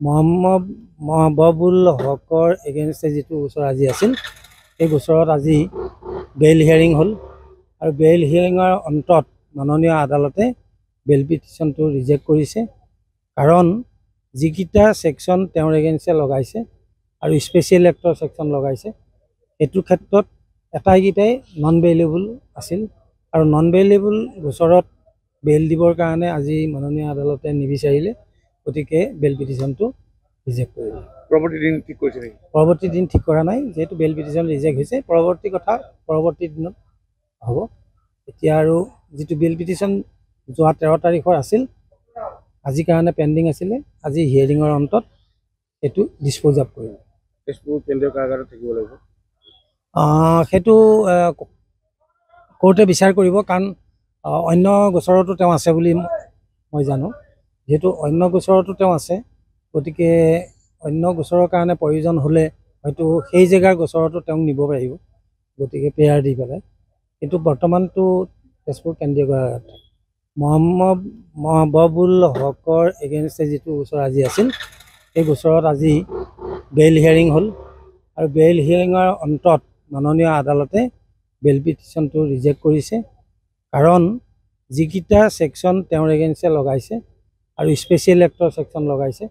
মহম্মদ মহবুবুল হকৰ এগেইনষ্টে যিটো গোচৰ আজি আছিল এই গোচৰত আজি বেইল হিয়াৰিং হ'ল আৰু বেইল হিয়াৰিঙৰ অন্তত মাননীয় আদালতে বেইল পিটিশ্যনটো ৰিজেক্ট কৰিছে। কাৰণ যিকেইটা ছেকশ্যন তেওঁৰ এগেইনষ্টে লগাইছে আৰু স্পেচিয়েল এক্টৰ ছেকশ্যন লগাইছে সেইটো ক্ষেত্ৰত আটাইকেইটাই নন বেইলেবল আছিল আৰু নন বেইলেবল গোচৰত বেইল দিবৰ কাৰণে আজি মাননীয় আদালতে নিবিচাৰিলে, গতিকে বেইল পিটিশ্যনটো ৰিজেক্ট কৰিলে। পৰৱৰ্তী দিন ঠিক কৰিছে নেকি? পৰৱৰ্তী দিন ঠিক কৰা নাই, যিহেতু বেইল পিটিশ্যন ৰিজেক্ট হৈছে। পৰৱৰ্তী কথা পৰৱৰ্তী দিনত হ'ব। এতিয়া আৰু যিটো বেইল পিটিশ্যন যোৱা 13 তাৰিখৰ আছিল, আজিৰ কাৰণে পেণ্ডিং আছিলে, আজি হিয়াৰিঙৰ অন্তত সেইটো ডিছপ'জ অফ কৰিলে। তেজপুৰ কেন্দ্ৰীয় কাৰাগাৰত থাকিব লাগিব। সেইটো কোৰ্টে বিচাৰ কৰিব, কাৰণ অন্য গোচৰতো তেওঁ আছে বুলি মই জানো। যিহেতু অন্য গোচৰতো তেওঁ আছে, গতিকে অন্য গোচৰৰ কাৰণে প্ৰয়োজন হ'লে হয়তো সেই জেগাৰ গোচৰতো তেওঁক নিব পাৰিব, গতিকে পেয়াৰ দি পেলাই। কিন্তু বৰ্তমানটো তেজপুৰ কেন্দ্ৰীয় কাৰাগাৰত মহম্মদ মহবুবুল হকৰ এগেইনষ্টে যিটো গোচৰ আজি আছিল এই গোচৰত আজি বেইল হিয়াৰিং হ'ল আৰু বেইল হিয়াৰিঙৰ অন্তত মাননীয় আদালতে বেইল পিটিশ্যনটো ৰিজেক্ট কৰিছে। কাৰণ যিকেইটা ছেকশ্যন তেওঁৰ এগেইনষ্টে লগাইছে আৰু স্পেচিয়েল এক্টৰ ছেকশ্যন লগাইছে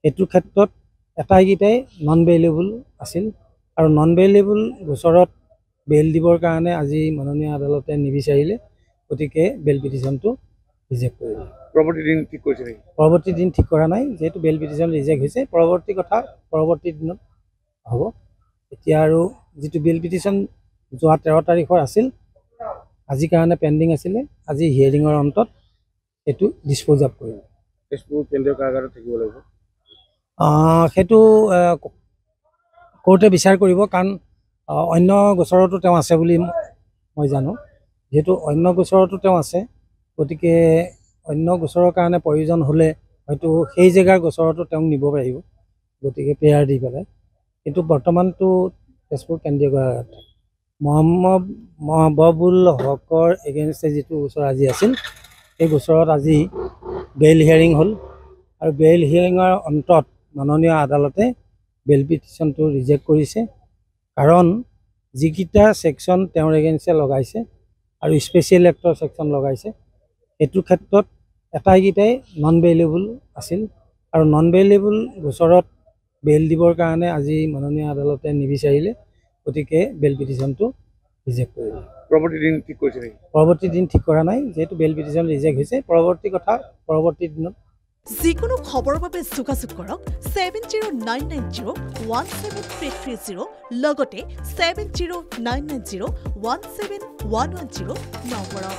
সেইটো ক্ষেত্ৰত আটাইকেইটাই নন বেইলেবল আছিল আৰু নন বেইলেবল গোচৰত বেইল দিবৰ কাৰণে আজি মাননীয় আদালতে নিবিচাৰিলে, গতিকে বেইল পিটিশ্যনটো ৰিজেক্ট কৰিলে। পৰৱৰ্তী দিন ঠিক কৰিছে নেকি? পৰৱৰ্তী দিন ঠিক কৰা নাই, যিহেতু বেইল পিটিশ্যন ৰিজেক্ট হৈছে। পৰৱৰ্তী কথা পৰৱৰ্তী দিনত হ'ব। এতিয়া আৰু যিটো বেইল পিটিশ্যন যোৱা 13 তাৰিখৰ আছিল, আজিৰ কাৰণে পেণ্ডিং আছিলে, আজি হিয়াৰিঙৰ অন্তত সেইটো ডিছপ'জ অফ কৰিলে। তেজপুৰ কেন্দ্ৰীয় কাৰাগাৰত থাকিব লাগিব। সেইটো কোৰ্টে বিচাৰ কৰিব, কাৰণ অন্য গোচৰতো তেওঁ আছে বুলি মই জানো। যিহেতু অন্য গোচৰতো তেওঁ আছে, গতিকে অন্য গোচৰৰ কাৰণে প্ৰয়োজন হ'লে হয়তো সেই জেগাৰ গোচৰতো তেওঁক নিব পাৰিব, গতিকে পেয়াৰ দি পেলাই। কিন্তু বৰ্তমানটো তেজপুৰ কেন্দ্ৰীয় কাৰাগাৰত মহম্মদ মহবুবুল হকৰ এগেইনষ্টে যিটো গোচৰ আজি আছিল এই গোচৰত আজি বেইল হিয়াৰিং হ'ল আৰু বেইল হিয়াৰিঙৰ অন্তত মাননীয় আদালতে বেইল পিটিশ্যনটো ৰিজেক্ট কৰিছে। কাৰণ যিকেইটা ছেকশ্যন তেওঁৰ এগেইনষ্টে লগাইছে আৰু স্পেচিয়েল এক্টৰ ছেকশ্যন লগাইছে সেইটো ক্ষেত্ৰত আটাইকেইটাই নন বেইলেবল আছিল আৰু নন বেইলেবল গোচৰত বেইল দিবৰ কাৰণে আজি মাননীয় আদালতে নিবিচাৰিলে, গতিকে বেইল পিটিশ্যনটো ৰিজেক্ট কৰিলে। পৰৱৰ্তী দিন ঠিক কৰিছে নেকি? পৰৱৰ্তী দিন ঠিক কৰা নাই, যিহেতু বেইল পিটিশ্যন ৰিজেক্ট হৈছে। পৰৱৰ্তী কথা পৰৱৰ্তী দিনত। যিকোনো খবৰৰ বাবে যোগাযোগ কৰক 7099017330 লগতে 7099017110 নম্বৰত।